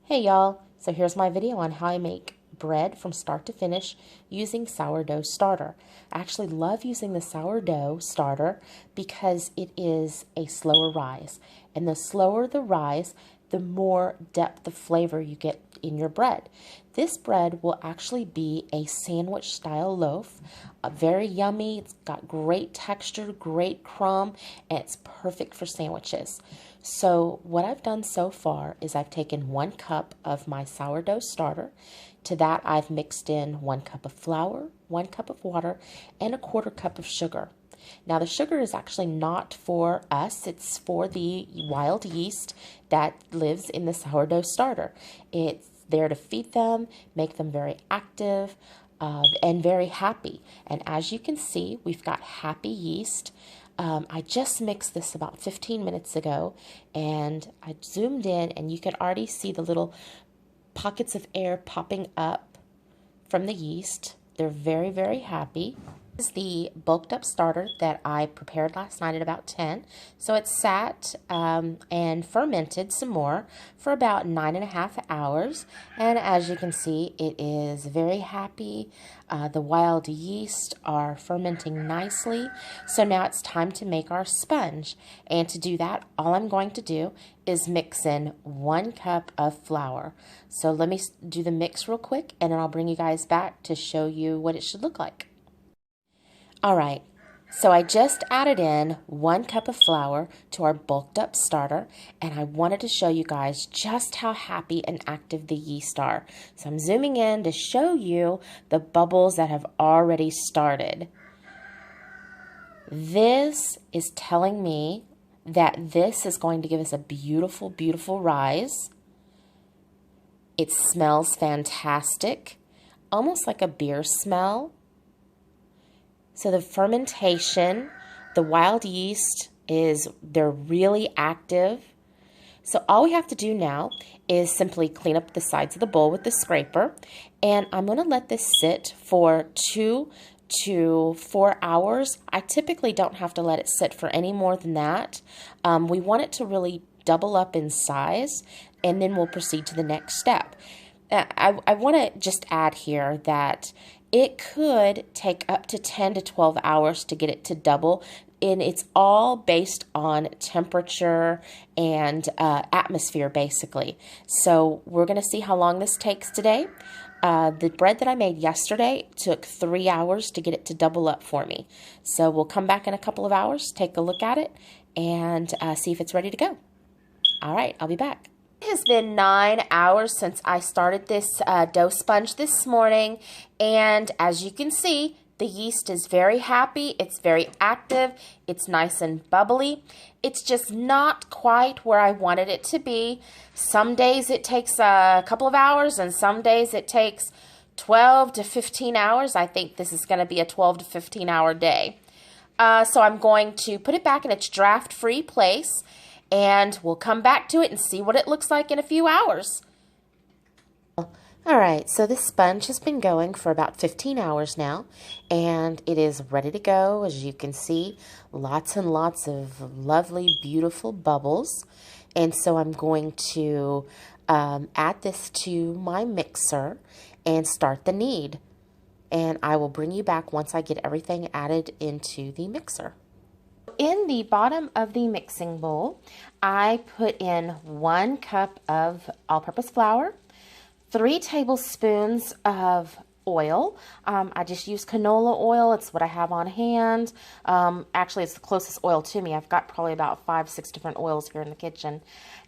Hey y'all, so here's my video on how I make bread from start to finish using sourdough starter. I actually love using the sourdough starter because it is a slower rise. And the slower the rise, the more depth of flavor you get in your bread. This bread will actually be a sandwich style loaf, very yummy. It's got great texture, great crumb, and it's perfect for sandwiches. So what I've done so far is I've taken 1 cup of my sourdough starter. To that I've mixed in 1 cup of flour, 1 cup of water, and 1/4 cup of sugar. Now the sugar is actually not for us, it's for the wild yeast that lives in the sourdough starter. It's there to feed them, make them very active, and very happy. And as you can see, we've got happy yeast. I just mixed this about 15 minutes ago, and I zoomed in and you can already see the little pockets of air popping up from the yeast. They're very, very happy. This is the bulked up starter that I prepared last night at about 10. So it sat and fermented some more for about 9.5 hours. And as you can see, it is very happy. The wild yeast are fermenting nicely. So now it's time to make our sponge. And to do that, all I'm going to do is mix in 1 cup of flour. So let me do the mix real quick, and then I'll bring you guys back to show you what it should look like. All right, so I just added in 1 cup of flour to our bulked up starter, and I wanted to show you guys just how happy and active the yeast are. So I'm zooming in to show you the bubbles that have already started. This is telling me that this is going to give us a beautiful, beautiful rise. It smells fantastic, almost like a beer smell. So the fermentation, the wild yeast they're really active. So all we have to do now is simply clean up the sides of the bowl with the scraper. And I'm going to let this sit for 2 to 4 hours. I typically don't have to let it sit for any more than that. We want it to really double up in size, and then we'll proceed to the next step. I want to just add here that it could take up to 10 to 12 hours to get it to double, and it's all based on temperature and atmosphere, basically. So we're going to see how long this takes today. The bread that I made yesterday took 3 hours to get it to double up for me. So we'll come back in a couple of hours, take a look at it, and see if it's ready to go. All right, I'll be back. It has been 9 hours since I started this dough sponge this morning, and as you can see, the yeast is very happy, it's very active, it's nice and bubbly. It's just not quite where I wanted it to be. Some days it takes a couple of hours, and some days it takes 12 to 15 hours. I think this is going to be a 12 to 15 hour day. So I'm going to put it back in its draft-free place, and we'll come back to it and see what it looks like in a few hours. Alright, so this sponge has been going for about 15 hours now, and it is ready to go. As you can see, lots and lots of lovely, beautiful bubbles. And so I'm going to add this to my mixer and start the knead. And I will bring you back once I get everything added into the mixer. In the bottom of the mixing bowl, I put in 1 cup of all-purpose flour, 3 tablespoons of oil. I just use canola oil. It's what I have on hand. Actually, it's the closest oil to me. I've got probably about 5-6 different oils here in the kitchen.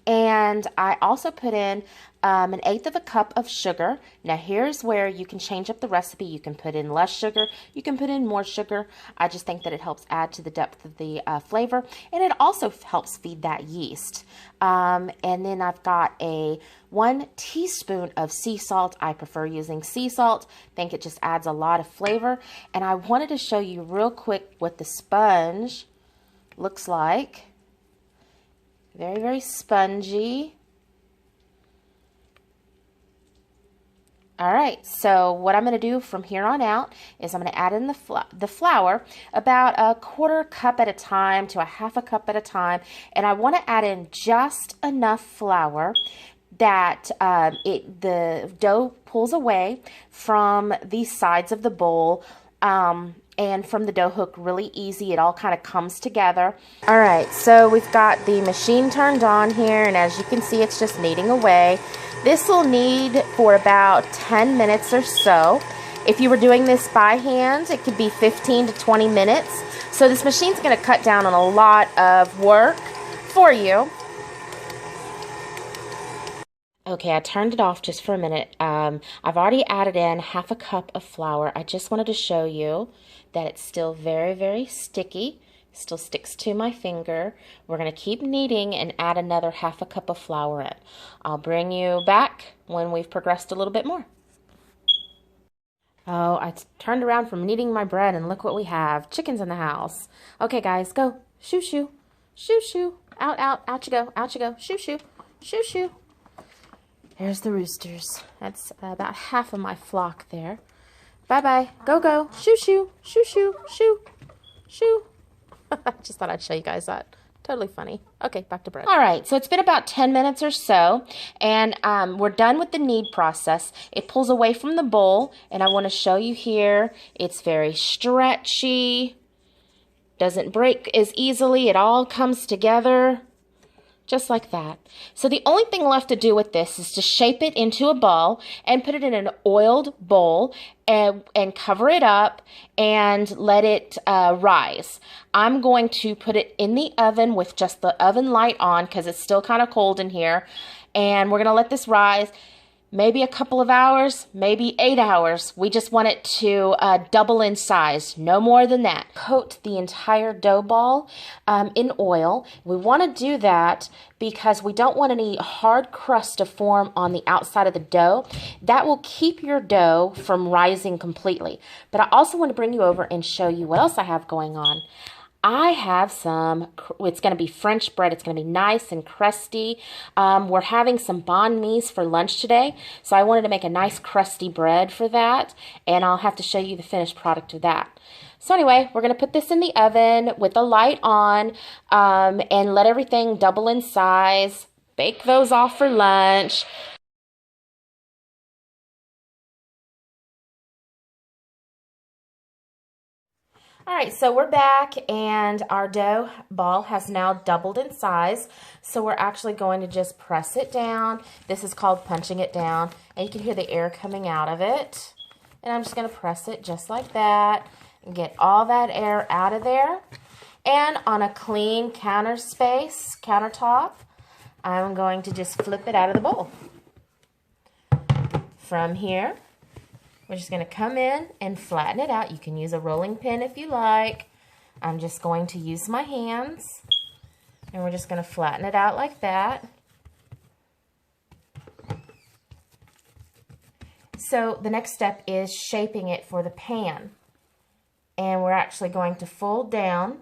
And I also put in 1/8 cup of sugar. Now here's where you can change up the recipe. You can put in less sugar, you can put in more sugar. I just think that it helps add to the depth of the flavor, and it also helps feed that yeast. And then I've got 1 teaspoon of sea salt. I prefer using sea salt. I think it just adds a lot of flavor. And I wanted to show you real quick what the sponge looks like. Very, very spongy. All right, so what I'm going to do from here on out is I'm going to add in the flour about 1/4 cup at a time to 1/2 cup at a time. And I want to add in just enough flour that the dough pulls away from the sides of the bowl, and from the dough hook really easy. It all kind of comes together. All right, so we've got the machine turned on here, and as you can see, it's just kneading away. This will knead for about 10 minutes or so. If you were doing this by hand, it could be 15 to 20 minutes. So this machine's going to cut down on a lot of work for you. Okay, I turned it off just for a minute. I've already added in half a cup of flour. I just wanted to show you that it's still very, very sticky. Still sticks to my finger. We're going to keep kneading and add another half a cup of flour in. I'll bring you back when we've progressed a little bit more. Oh, I turned around from kneading my bread and look what we have. Chickens in the house. Okay, guys, go. Shoo, shoo. Shoo, shoo. Out, out. Out you go. Out you go. Shoo, shoo. Shoo, shoo. There's the roosters. That's about half of my flock there. Bye-bye. Go, go. Shoo, shoo. Shoo, shoo. Shoo. Shoo. Just thought I'd show you guys that. Totally funny. Okay, back to bread. All right, so it's been about 10 minutes or so, and we're done with the knead process. It pulls away from the bowl, and I want to show you here. It's very stretchy. Doesn't break as easily. It all comes together. Just like that. So the only thing left to do with this is to shape it into a ball and put it in an oiled bowl and cover it up and let it rise. I'm going to put it in the oven with just the oven light on because it's still kind of cold in here. And we're going to let this rise. Maybe a couple of hours, maybe 8 hours. We just want it to double in size, no more than that. Coat the entire dough ball in oil. We want to do that because we don't want any hard crust to form on the outside of the dough. That will keep your dough from rising completely. But I also want to bring you over and show you what else I have going on. I have some, it's going to be French bread. It's going to be nice and crusty. We're having some banh mi's for lunch today, so I wanted to make a nice crusty bread for that, and I'll have to show you the finished product of that. So anyway, we're going to put this in the oven with the light on and let everything double in size. Bake those off for lunch. All right, so we're back and our dough ball has now doubled in size. So we're actually going to just press it down. This is called punching it down, and you can hear the air coming out of it. And I'm just going to press it just like that and get all that air out of there. And on a clean countertop, I'm going to just flip it out of the bowl. From here, we're just going to come in and flatten it out. You can use a rolling pin if you like. I'm just going to use my hands. And we're just going to flatten it out like that. So the next step is shaping it for the pan. And we're actually going to fold down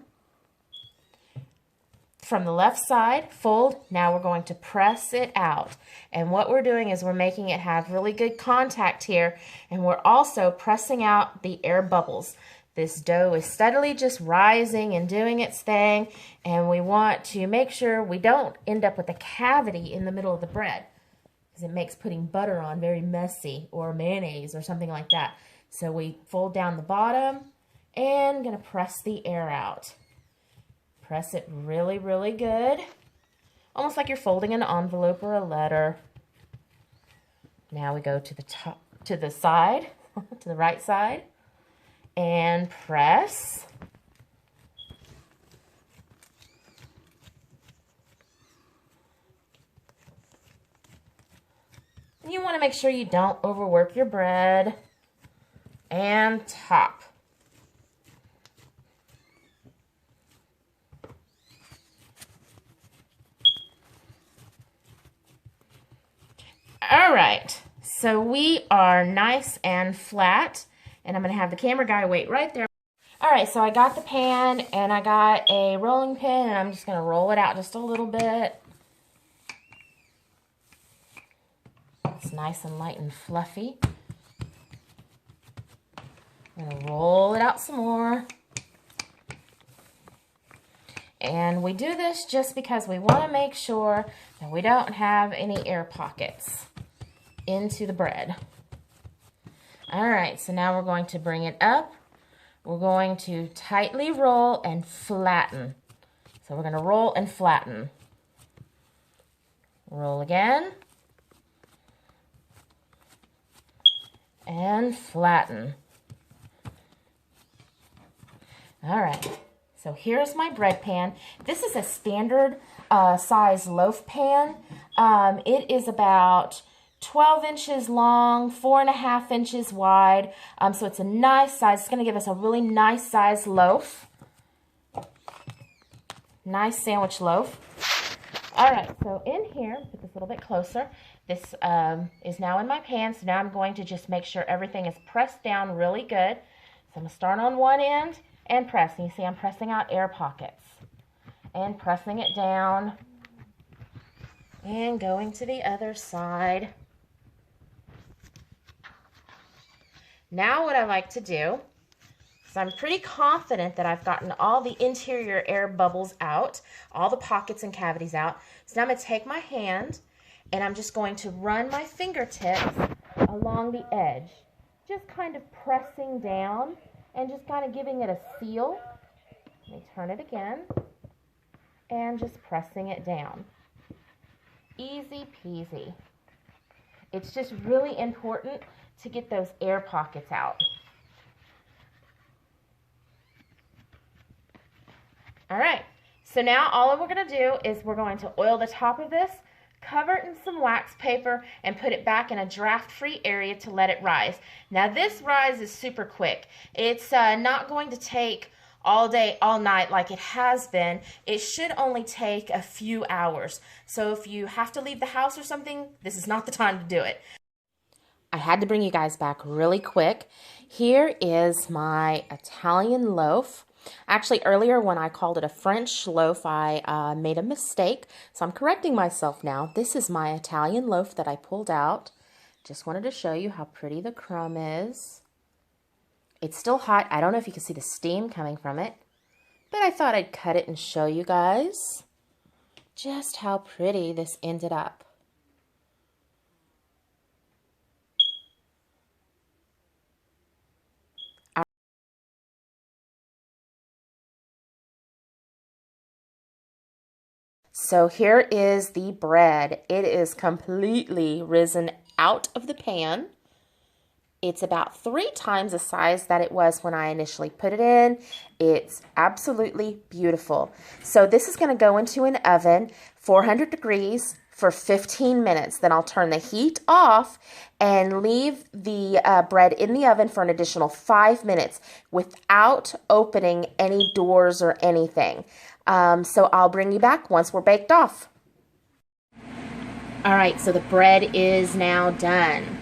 from the left side, fold. Now we're going to press it out. And what we're doing is we're making it have really good contact here, and we're also pressing out the air bubbles. This dough is steadily just rising and doing its thing, and we want to make sure we don't end up with a cavity in the middle of the bread, because it makes putting butter on very messy, or mayonnaise or something like that. So we fold down the bottom and going to press the air out. Press it really, really good. Almost like you're folding an envelope or a letter. Now we go to the top, to the side, to the right side, and press. And you want to make sure you don't overwork your bread. And top. All right, so we are nice and flat, and I'm going to have the camera guy wait right there. All right, so I got the pan, and I got a rolling pin, and I'm just going to roll it out just a little bit. It's nice and light and fluffy. I'm going to roll it out some more. And we do this just because we want to make sure that we don't have any air pockets into the bread. All right, so now we're going to bring it up. We're going to tightly roll and flatten. So we're going to roll and flatten. Roll again. And flatten. All right, so here's my bread pan. This is a standard size loaf pan. It is about 12 inches long, 4.5 inches wide. So it's a nice size. It's going to give us a really nice size loaf. Nice sandwich loaf. All right, so in here, put this a little bit closer. This is now in my pan, so now I'm going to just make sure everything is pressed down really good. So I'm going to start on one end and press. And you see I'm pressing out air pockets. And pressing it down. And going to the other side. Now what I like to do is I'm pretty confident that I've gotten all the interior air bubbles out, all the pockets and cavities out. So now I'm going to take my hand and I'm just going to run my fingertips along the edge, just kind of pressing down and just kind of giving it a seal. Let me turn it again and just pressing it down. Easy peasy. It's just really important to get those air pockets out. All right, so now all we're going to do is we're going to oil the top of this, cover it in some wax paper, and put it back in a draft-free area to let it rise. Now this rise is super quick. It's not going to take all day, all night like it has been. It should only take a few hours. So if you have to leave the house or something, this is not the time to do it. I had to bring you guys back really quick. Here is my Italian loaf. Actually, earlier when I called it a French loaf, I made a mistake. So I'm correcting myself now. This is my Italian loaf that I pulled out. Just wanted to show you how pretty the crumb is. It's still hot. I don't know if you can see the steam coming from it, but I thought I'd cut it and show you guys just how pretty this ended up. So here is the bread. It is completely risen out of the pan. It's about 3 times the size that it was when I initially put it in. It's absolutely beautiful. So this is going to go into an oven, 400 degrees for 15 minutes. Then I'll turn the heat off and leave the bread in the oven for an additional 5 minutes without opening any doors or anything. So I'll bring you back once we're baked off. All right, so the bread is now done.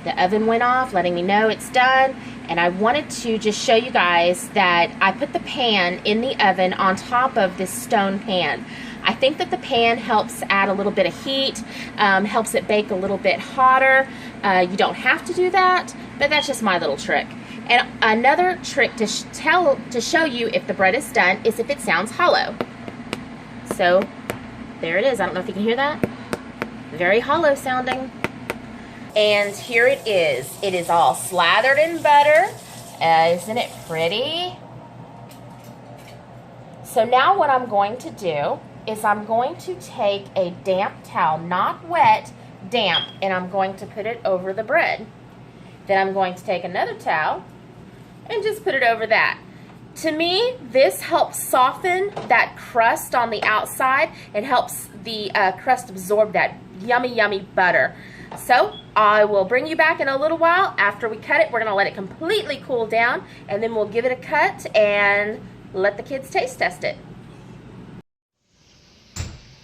The oven went off, letting me know it's done. And I wanted to just show you guys that I put the pan in the oven on top of this stone pan. I think that the pan helps add a little bit of heat, helps it bake a little bit hotter. You don't have to do that, but that's just my little trick. And another trick to show you if the bread is done is if it sounds hollow. So there it is. I don't know if you can hear that. Very hollow sounding. And here it is. It is all slathered in butter. Isn't it pretty? So now what I'm going to do is I'm going to take a damp towel, not wet, damp, and I'm going to put it over the bread. Then I'm going to take another towel and just put it over that. To me, this helps soften that crust on the outside. It helps the crust absorb that yummy, yummy butter. So I will bring you back in a little while. After we cut it, we're going to let it completely cool down, and then we'll give it a cut and let the kids taste test it.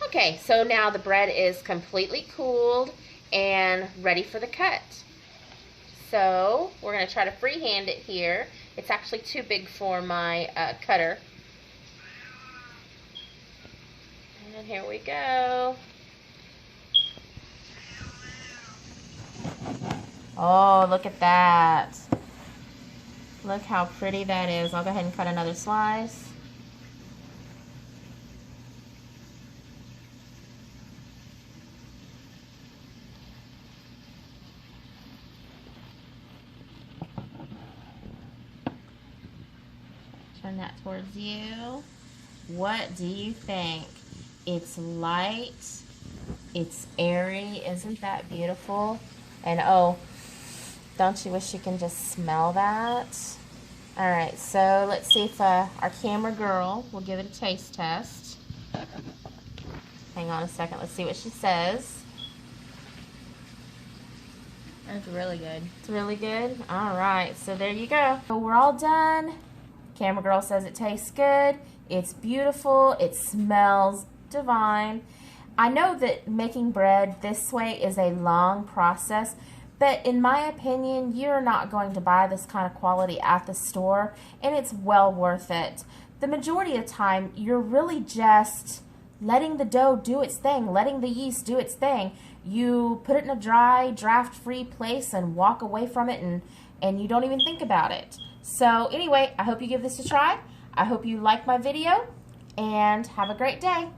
Okay, so now the bread is completely cooled and ready for the cut. So we're going to try to freehand it here. It's actually too big for my cutter. And here we go. Oh, look at that. Look how pretty that is. I'll go ahead and cut another slice. turn that towards you. What do you think? It's light, it's airy, isn't that beautiful? And oh, don't you wish you can just smell that? All right, so let's see if our camera girl will give it a taste test. Hang on a second, let's see what she says. It's really good. It's really good? All right, so there you go. So we're all done. Camera girl says it tastes good. It's beautiful. It smells divine. I know that making bread this way is a long process, but in my opinion, you're not going to buy this kind of quality at the store, and it's well worth it. The majority of the time, you're really just letting the dough do its thing, letting the yeast do its thing. You put it in a dry, draft-free place and walk away from it, and you don't even think about it. So anyway, I hope you give this a try. I hope you like my video, and have a great day.